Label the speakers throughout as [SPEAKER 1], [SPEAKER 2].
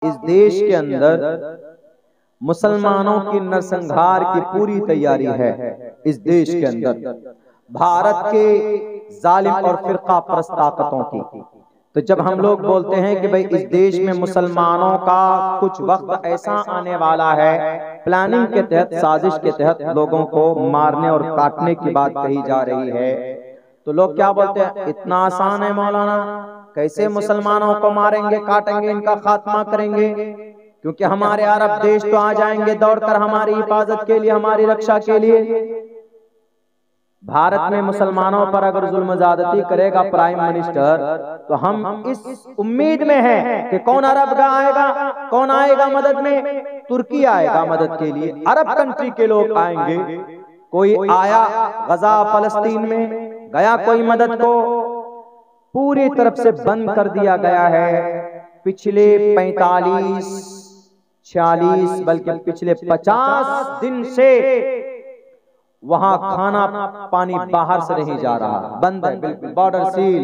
[SPEAKER 1] इस देश के अंदर मुसलमानों की नरसंहार की पूरी तैयारी है। इस देश के अंदर भारत के जालिम और फिरका परस्त ताकतों की। तो जब हम लोग बोलते हैं कि भाई इस देश में मुसलमानों का कुछ वक्त ऐसा आने वाला है, प्लानिंग के तहत, साजिश के तहत लोगों को मारने और काटने की बात कही जा रही है, तो लोग क्या बोलते हैं, इतना आसान है मौलाना, कैसे मुसलमानों को मारेंगे, काटेंगे, इनका खात्मा करेंगे, क्योंकि हमारे अरब देश तो आ जाएंगे दौड़कर हमारी हिफाजत के लिए, हमारी रक्षा के लिए। भारत में मुसलमानों पर अगर जुल्म ज्यादती करेगा प्राइम मिनिस्टर, तो हम इस उम्मीद में हैं कि कौन अरब का आएगा, कौन आएगा मदद में, तुर्की आएगा मदद के लिए, अरब कंट्री के लोग आएंगे। कोई आया गजा फलस्तीन में, गया कोई मदद को, पूरी तरफ से बंद कर दिया गया है। पिछले 45, 46 बल्कि पिछले 50 दिन से वहां खाना पानी बाहर से नहीं जा रहा, बंद है बिल्कुल, बॉर्डर सील।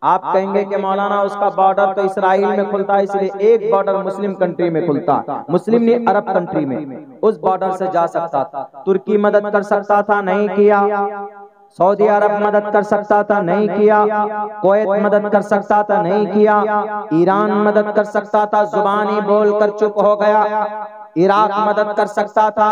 [SPEAKER 1] आप कहेंगे कि मौलाना उसका बॉर्डर तो इसराइल में खुलता है, इसलिए एक बॉर्डर मुस्लिम कंट्री में खुलता, मुस्लिम नहीं अरब कंट्री में, उस बॉर्डर से जा सकता था। तुर्की मदद कर सकता था, नहीं किया। सऊदी अरब मदद कर सकता था, नहीं किया। कुवैत मदद कर सकता था, नहीं किया। ईरान मदद कर सकता था, जुबानी बोलकर चुप हो गया। इराक मदद कर सकता था,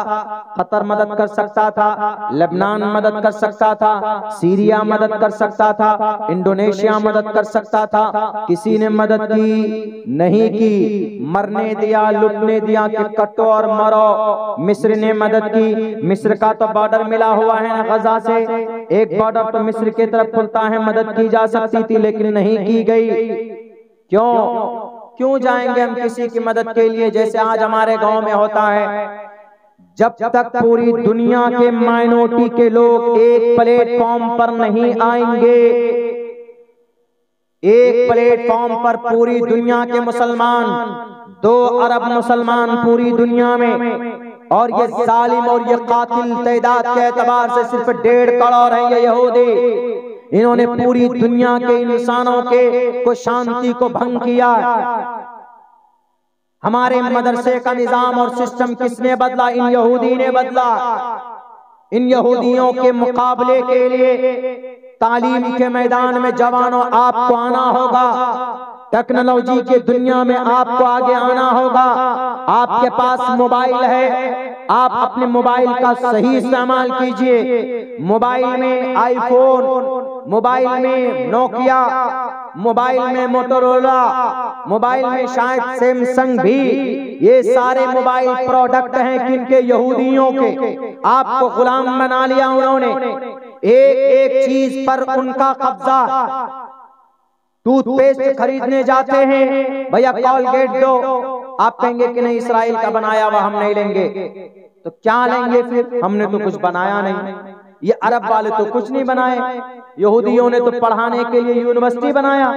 [SPEAKER 1] कतर मदद कर सकता था, लेबनान मदद कर सकता था, सीरिया मदद कर सकता था, इंडोनेशिया मदद कर सकता था, किसी ने मदद की नहीं की, मरने दिया, लुटने दिया कि कटो और मरो। मिस्र ने मदद की, मिस्र का तो बॉर्डर मिला हुआ है ना गजा से, एक बॉर्डर तो मिस्र की तरफ खुलता है, मदद की जा सकती थी लेकिन नहीं की गई। क्यों जाएंगे हम किसी की मदद के लिए, जैसे आज हमारे गांव में होता है। जब तक पूरी दुनिया के माइनॉरिटी के लोग एक प्लेटफॉर्म पर नहीं आएंगे, एक प्लेटफॉर्म पर पूरी दुनिया के मुसलमान, 2 अरब मुसलमान पूरी दुनिया में, और ये जालिम और ये कातिल तादाद के एतबार से सिर्फ 1.5 करोड़ है ये यहूदी। इन्होंने पूरी दुनिया के इंसानों के को शांति को भंग किया। हमारे मदरसे का निजाम और सिस्टम किसने बदला? इन यहूदी ने बदला। इन यहूदियों के मुकाबले के लिए तालीम के मैदान में जवानों आपको आना होगा, टेक्नोलॉजी के दुनिया में आपको आगे आना होगा। आपके पास मोबाइल है, आप अपने मोबाइल का सही इस्तेमाल कीजिए। मोबाइल में आईफोन, मोबाइल में नोकिया, मोबाइल में मोटोरोला, मोबाइल में शायद सैमसंग भी, ये सारे मोबाइल प्रोडक्ट हैं किनके? यहूदियों के। आपको गुलाम बना लिया उन्होंने, एक एक चीज पर उनका कब्जा। टूथपेस्ट खरीदने जाते हैं, भैया कॉलगेट दो, आप कहेंगे कि नहीं इसराइल का बनाया हुआ हम नहीं लेंगे, तो क्या लेंगे फिर? हमने तो कुछ बनाया नहीं। ये अरब वाले तो कुछ नहीं बनाए, यहूदियों ने तो पढ़ाने के लिए यूनिवर्सिटी बनाया।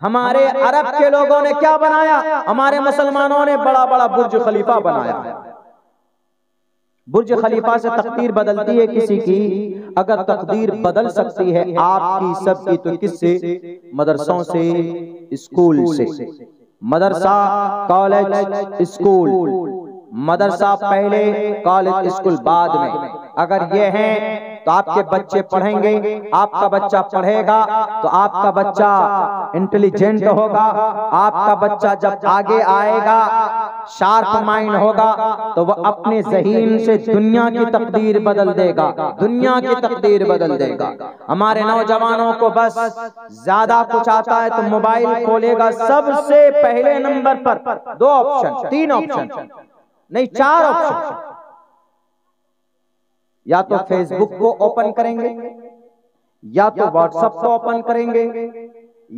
[SPEAKER 1] हमारे अरब के लोगों ने क्या बनाया? हमारे मुसलमानों ने बड़ा बड़ा बुर्ज खलीफा बनाया। बुर्ज खलीफा से तकदीर बदलती है किसी की? अगर तकदीर बदल सकती है आपकी सबकी, तो किससे? मदरसों से, स्कूल से। मदरसा, कॉलेज, स्कूल। मदरसा पहले, कॉलेज स्कूल बाद में। अगर ये हैं तो आपके बच्चे पढ़ेंगे, आपका बच्चा पढ़ेगा तो आपका बच्चा इंटेलिजेंट होगा, आपका बच्चा जब आगे आएगा शार्प माइंड होगा तो वह अपने ज़हीन से दुनिया की तकदीर बदल देगा, दुनिया की तकदीर बदल देगा। हमारे नौजवानों को बस ज्यादा कुछ आता है तो मोबाइल खोलेगा, सबसे पहले नंबर पर 2 ऑप्शन, 3 ऑप्शन नहीं 4 ऑप्शन, या तो फेसबुक को ओपन करेंगे, या तो व्हाट्सएप को ओपन करेंगे,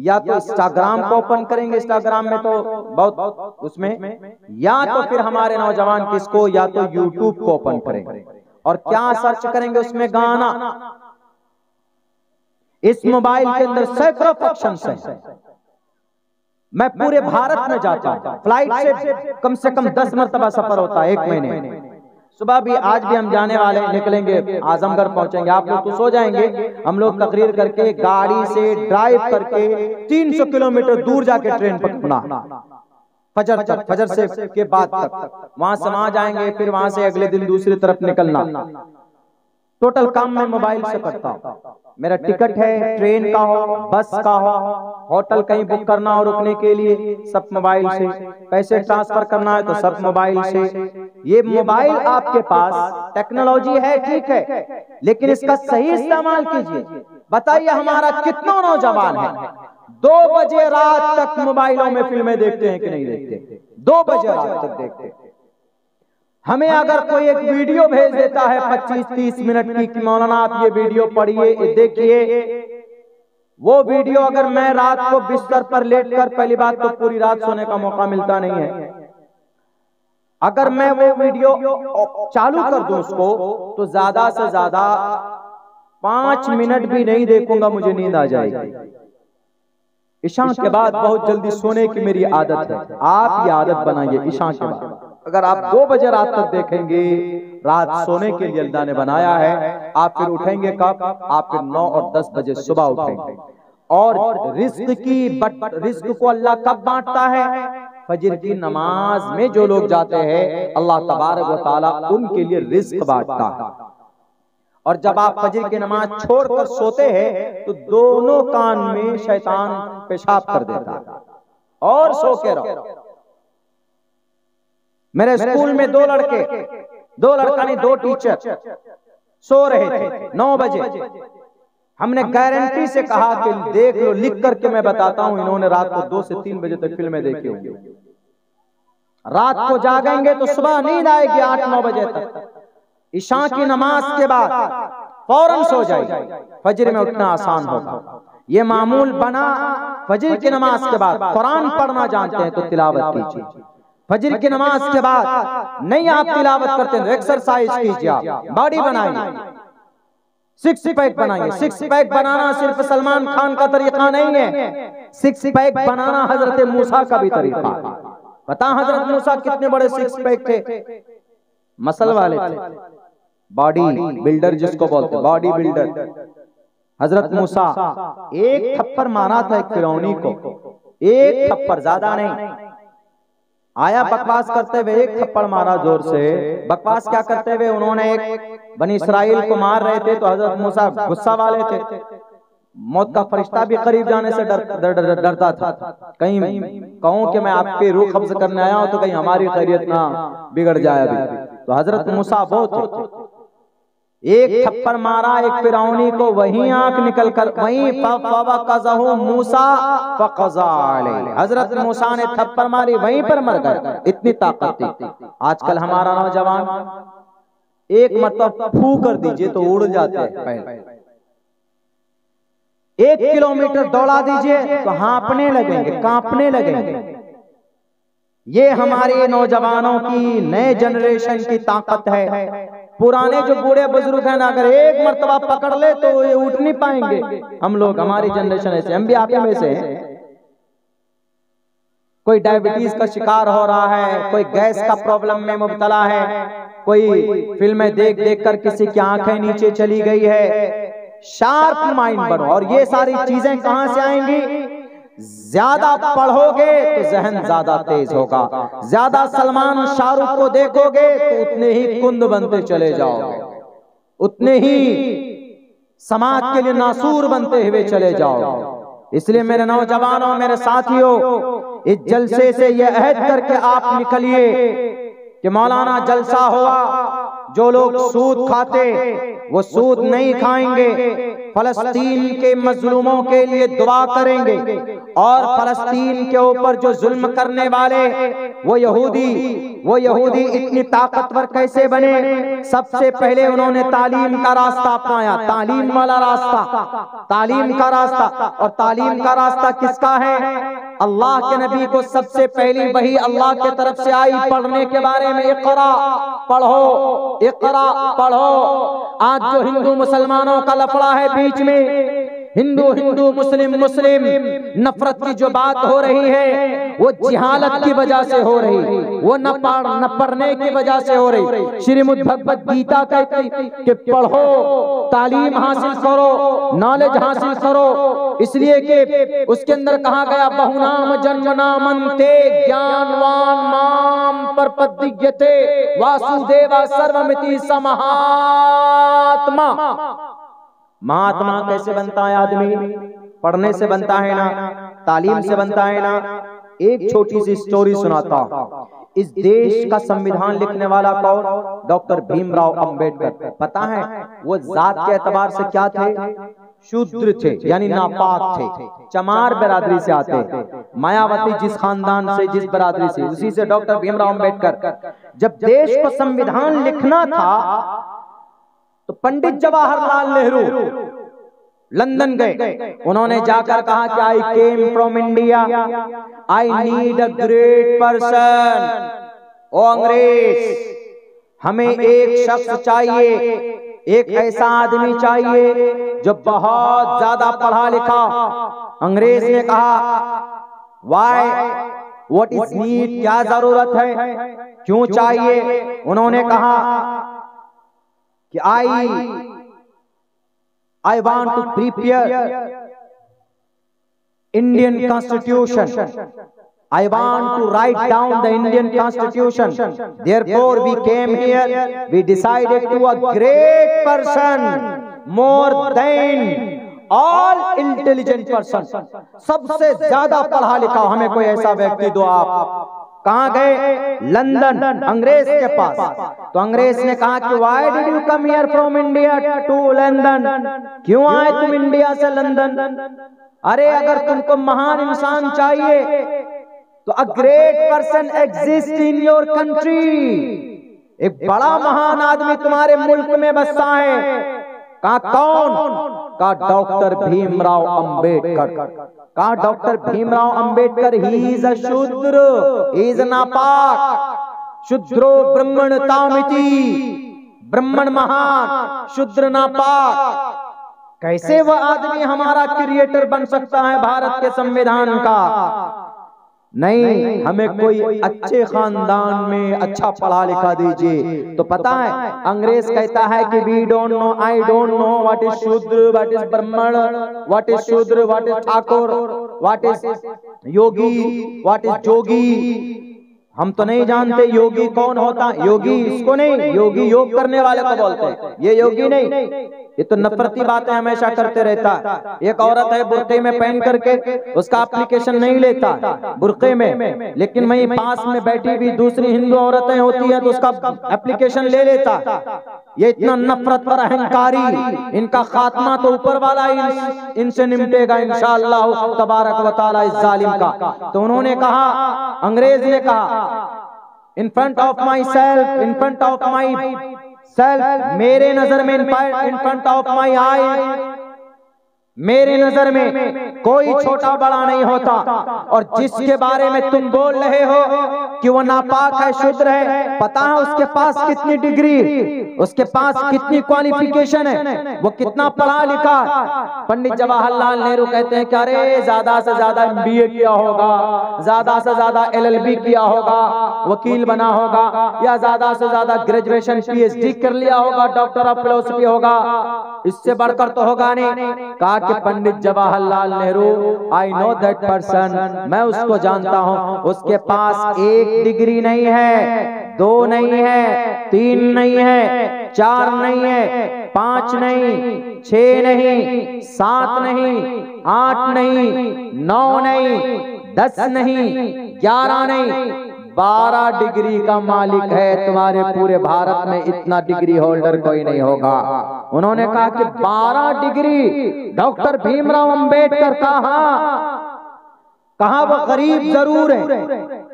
[SPEAKER 1] या तो इंस्टाग्राम को ओपन करेंगे। इंस्टाग्राम में तो बहुत उसमें, या तो फिर हमारे नौजवान किसको, या तो यूट्यूब को ओपन करेंगे और क्या सर्च करेंगे उसमें? गाना। इस मोबाइल के अंदर सैकड़ों फंक्शंस हैं। मैं पूरे भारत में जाता हूं, फ्लाइट से कम 10 मरतबा सफर होता है 1 महीने में। सुबह भी, आज भी हम जाने वाले हैं, निकलेंगे, आजमगढ़ पहुंचेंगे। आप लोग तो सो जाएंगे, हम लोग तकरीर करके गाड़ी से ड्राइव करके 300 किलोमीटर दूर जाके ट्रेन पकड़ना। फजर तक, फजर से के बाद तक वहां समा जाएंगे, फिर वहां से अगले दिन दूसरी तरफ निकलना। टोटल काम मैं मोबाइल से करता हूँ। मेरा टिकट है, ट्रेन का हो, बस का हो, होटल कहीं बुक करना हो रुकने के लिए, सब मोबाइल से। पैसे ट्रांसफर करना है तो सब मोबाइल से। ये मोबाइल आपके पास टेक्नोलॉजी है, ठीक है, लेकिन इसका सही इस्तेमाल कीजिए। बताइए हमारा कितना नौजवान है 2 बजे रात तक मोबाइलों में फिल्में देखते हैं कि नहीं देखते? 2 बजे रात तक देखते हैं। हमें अगर कोई एक वीडियो भेज देता है 25-30 मिनट की कि मौलाना आप ये वीडियो पढ़िए, देखिए, वो वीडियो अगर मैं रात को बिस्तर पर लेटकर, पहली बात तो पूरी रात सोने का मौका मिलता नहीं है, अगर मैं वो वीडियो चालू कर दूं उसको, तो ज्यादा से ज्यादा 5 मिनट भी नहीं देखूंगा, मुझे नींद आ जाएगी। इशा के बाद बहुत जल्दी सोने की मेरी आदत है, आप ये आदत बनाइए। इशा के बाद अगर आप 2 बजे रात तक देखेंगे, रात सोने के लिए अल्लाह ने बनाया है। आप फिर उठेंगे कब? आप फिर 9 और 10 बजे सुबह उठेंगे। और रिस्क को अल्लाह कब बांटता है? फजर की नमाज में जो लोग जाते हैं, अल्लाह तबारक व तआला उनके लिए रिस्क बांटता है। और जब आप फजर की नमाज छोड़कर सोते हैं तो दोनों कान में शैतान पेशाब कर देता है और सो के रहो। मेरे स्कूल में 2 लड़का नहीं 2 टीचर सो रहे थे 9 बजे। हमने गारंटी से कहा कि देख लो, लिख करके मैं बताता हूं, इन्होंने रात को 2 से 3 बजे तक फिल्में देखी होंगी। रात को जागेंगे तो सुबह नींद आएगी 8-9 बजे तक। इशा की नमाज के बाद फौरन सो जाएगी, फजर में उठना आसान होगा। ये मामूल बना। फजर की नमाज के बाद कुरान पढ़ना जानते हैं तो तिलावत कीजिए। फजर की नमाज के बाद नहीं आप तिलावत करते हैं तो एक्सरसाइज कीजिए, आप बॉडी बनाइए, 6 पैक बनाइए। 6 पैक बनाना सिर्फ सलमान खान का तरीका नहीं है, 6 पैक बनाना हजरत मूसा का भी तरीका है। बता हजरत मूसा कितने बड़े 6 पैक थे, मसल वाले थे, बॉडी बिल्डर जिसको बोलते हैं, बॉडी बिल्डर। हजरत मूसा एक थप्पड़ मारा था एक फिरौनी को, एक थप्पड़, ज्यादा नहीं। आया बकवास करते हुए, एक थप्पड़ मारा जोर से। बकवास क्या करते हुए? उन्होंने एक बनी इसराइल को मार रहे थे तो हजरत मूसा गुस्सा वाले थे। मौत का फरिश्ता भी करीब जाने से डरता था। कहीं कहूं कि मैं आपके रूह कब्ज करने आया हूं तो कहीं हमारी खैरियत ना बिगड़ जाए अभी। तो हजरत मूसा वो थे, एक थप्पड़ मारा एक फिरौनी को, वहीं आंख निकल कर, वहीं मूसा हजरत मूसा ने थप्पड़ मारी, वहीं पर मर गए। इतनी ताकत थी। आजकल हमारा नौजवान एक मतलब फू कर दीजिए तो उड़ जाते हैं। 1 किलोमीटर दौड़ा दीजिए तो हाँपने लगेंगे, कांपने लगेंगे। ये हमारे नौजवानों की, नए जनरेशन की ताकत है। पुराने जो बूढ़े बुजुर्ग हैं ना, अगर एक मर्तबा पकड़ ले तो ये उठ नहीं पाएंगे। हम लोग, हमारी जनरेशन ऐसे, हम भी आप ही में से हैं। कोई डायबिटीज का शिकार हो रहा है, कोई गैस का प्रॉब्लम में मुब्तला है, कोई फिल्में देख देख कर किसी की आंखें नीचे चली गई है। शार्प माइंड बनो। और ये सारी चीजें कहां से आएंगी? ज्यादा पढ़ोगे तो जहन ज्यादा तेज होगा। ज्यादा सलमान शाहरुख को देखोगे तो उतने ही कुंद बनते चले जाओगे, उतने ही समाज के लिए नासूर बनते हुए चले जाओगे। इसलिए मेरे नौजवानों, मेरे साथियों, इस जलसे से यह अहद करके आप निकलिए कि मौलाना जलसा हुआ, जो लोग सूद खाते वो सूद नहीं खाएंगे, फलस्तीन के मजलूमों के लिए दुआ करेंगे। और फलस्तीन के ऊपर जो जुल्म करने वाले वो यहूदी इतनी ताकतवर कैसे बने? सबसे पहले उन्होंने तालीम का रास्ता अपनाया, तालीम वाला रास्ता, तालीम का रास्ता। और तालीम का रास्ता किसका है? अल्लाह के नबी को सबसे पहली वही अल्लाह के तरफ से आई पढ़ने के बारे में, इक़रा पढ़ो, इक़रा पढ़ो। आज जो हिंदू मुसलमानों का लफड़ा है बीच में, हिंदू हिंदू मुस्लिम मुस्लिम नफरत की जो बात हो रही है वो जिहालत की वजह से हो रही, वो न पढ़ने की वजह से हो रही। श्रीमद् भगवत गीता कहती कि पढ़ो, तालीम हासिल करो, नॉलेज हासिल करो, इसलिए कि उसके अंदर कहा गया बहुनाम जन्मनामन्ते ज्ञानवान माम प्रपद्यते वासुदेवा सर्वमिति समहात्मा। महात्मा कैसे बनता है आदमी? पढ़ने से बनता है ना, तालीम से बनता है ना। एक छोटी सी स्टोरी सुनाता हूं। इस देश का संविधान लिखने वाला कौन? डॉक्टर भीमराव अंबेडकर। पता है वो जात के एतबार से क्या थे? शूद्र थे, यानी नापाक थे, चमार बिरादरी से आते थे। मायावती जिस खानदान से, जिस बिरादरी से, उसी से डॉक्टर भीमराव अंबेडकर। जब देश को संविधान लिखना था तो पंडित जवाहरलाल नेहरू लंदन गए। उन्होंने जाकर कहा कि I came from India, I need a great person. ओ अंग्रेज, हमें एक शख्स चाहिए, एक ऐसा आदमी चाहिए जो बहुत ज्यादा पढ़ा लिखा। अंग्रेज ने कहा वाई, व्हाट इज नीड, क्या जरूरत है, क्यों चाहिए? उन्होंने कहा कि I want to prepare Indian Constitution. I want to write down the Indian Constitution. Therefore we came here, we decided to a great person, more than all intelligent person. सबसे ज्यादा पढ़ा लिखा हमें कोई ऐसा व्यक्ति दो आप। कहाँ गए? लंदन, अंग्रेज के पास। तो अंग्रेज ने कहा कि why did you come here from India to London, क्यों आए तुम इंडिया से लंदन? अरे अगर तुमको महान इंसान चाहिए तो अ great person exist in your country, एक बड़ा महान आदमी तुम्हारे मुल्क में बसता है। कहा कौन? कहा डॉक्टर भीमराव अंबेडकर। कहा doctor Bhimrao Ambedkar he is a शूद्र, ही इज नापाक। शूद्रो ब्राह्मण तामिति, ब्राह्मण महान, शूद्र नापाक। कैसे वह आदमी हमारा क्रिएटर बन सकता है भारत के संविधान का? नहीं, हमें कोई अच्छे खानदान में अच्छा पढ़ा लिखा दीजिए। तो पता है अंग्रेज कहता है कि we don't know, I don't know what is Shudra, what is Brahmin, what is Shudra, what is Thakur, what is yogi, what is jogi. हम तो नहीं जानते योगी कौन होता। योगी इसको नहीं, योगी योग करने वाले को बोलते हैं, ये योगी नहीं। ये तो नफरती बातें हमेशा करते रहता। एक औरत है बुर्के में पहन करके, उसका एप्लीकेशन नहीं लेता बुर्के में, लेकिन वहीं पास में बैठी हुई दूसरी हिंदू औरतें होती हैं तो उसका एप्लीकेशन ले लेता। ये इतना नफरत पर अहंकारी, इनका खात्मा तो ऊपर वाला ही इनसे निपटेगा इंशाअल्लाह तबारक व तआला इस जालिम का। तो उन्होंने कहा, अंग्रेज ने कहा in front of my self, in front of my self, मेरे नजर में, इन फ्रंट ऑफ माई आई, मेरे नजर में कोई छोटा बड़ा नहीं होता। और जिसके बारे में तुम बोल रहे हो कि वो नापाक है, शुद्र है, पता है उसके पास कितनी डिग्री, उसके पास कितनी क्वालिफिकेशन है, वो कितना पढ़ा लिखा। पंडित जवाहरलाल नेहरू कहते हैं कि अरे ज्यादा से ज्यादा MBA किया होगा, ज्यादा से ज्यादा LLB किया होगा, वकील बना होगा, या ज्यादा से ज्यादा ग्रेजुएशन PhD कर लिया होगा, डॉक्टर ऑफ फिलोसफी होगा, इससे बढ़कर तो होगा नहीं। कहा कि Pandit Jawaharlal Nehru, I know that person, मैं उसको जानता हूं, उसके पास 1 डिग्री नहीं है, 2 नहीं है, 3 नहीं है, 4 नहीं है, 5 नहीं, 6 नहीं, 7 नहीं, 8 नहीं, 9 नहीं, 10 नहीं, 11 नहीं, 12 डिग्री का मालिक है। तुम्हारे पूरे भारत में इतना डिग्री होल्डर कोई नहीं होगा। उन्होंने कहा कि 12 डिग्री डॉक्टर भीमराव अंबेडकर कहा वो गरीब जरूर है,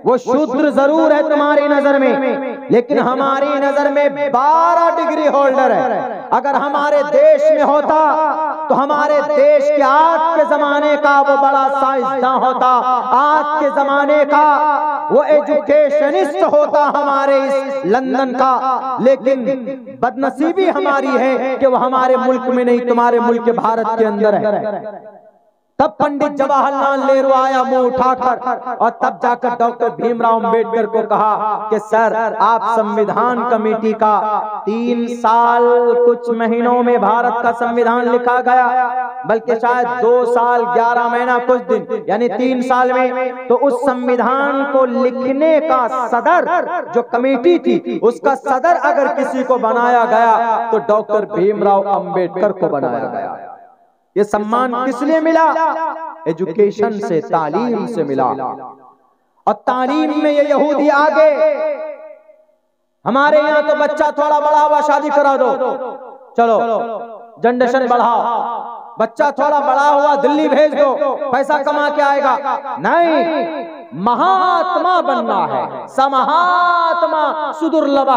[SPEAKER 1] वो शूद्र जरूर है तुम्हारी नजर में, लेकिन हमारी नजर में 12 डिग्री होल्डर है। अगर हमारे देश में होता तो हमारे देश के आज के जमाने का वो बड़ा साइंसदान होता, आज के जमाने का वो एजुकेशनिस्ट होता हमारे इस लंदन का। लेकिन बदनसीबी हमारी है कि वो हमारे मुल्क में नहीं, तुम्हारे मुल्क भारत के अंदर है। तब पंडित जवाहरलाल नेहरू आया मुंह उठाकर, और तब जाकर डॉक्टर भीमराव अंबेडकर को कहा कि सर आप संविधान कमेटी का 3 साल कुछ महीनों में भारत का संविधान लिखा गया, बल्कि शायद 2 साल 11 महीना कुछ दिन, यानी 3 साल में। तो उस संविधान को लिखने का सदर जो कमेटी थी, उसका सदर अगर किसी को बनाया गया तो डॉक्टर भीमराव अंबेडकर को बनाया गया। ये सम्मान किस लिए मिला? एजुकेशन से, तालीम से मिला। और तालीम में ये यहूदी आगे। हमारे यहाँ तो बच्चा थोड़ा बड़ा हुआ शादी करा दो, चलो जनरेशन बढ़ाओ, बच्चा थोड़ा बड़ा हुआ दिल्ली भेज दो, पैसा कमा के आएगा। नहीं, महात्मा बनना है, समहात्मा सुदुर्लभ।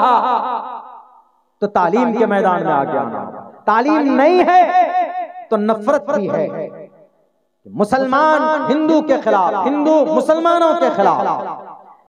[SPEAKER 1] तो तालीम के मैदान में आगे आना। तालीम नहीं है तो नफरत भी है। मुसलमान हिंदू के खिलाफ, हिंदू मुसलमानों के खिलाफ।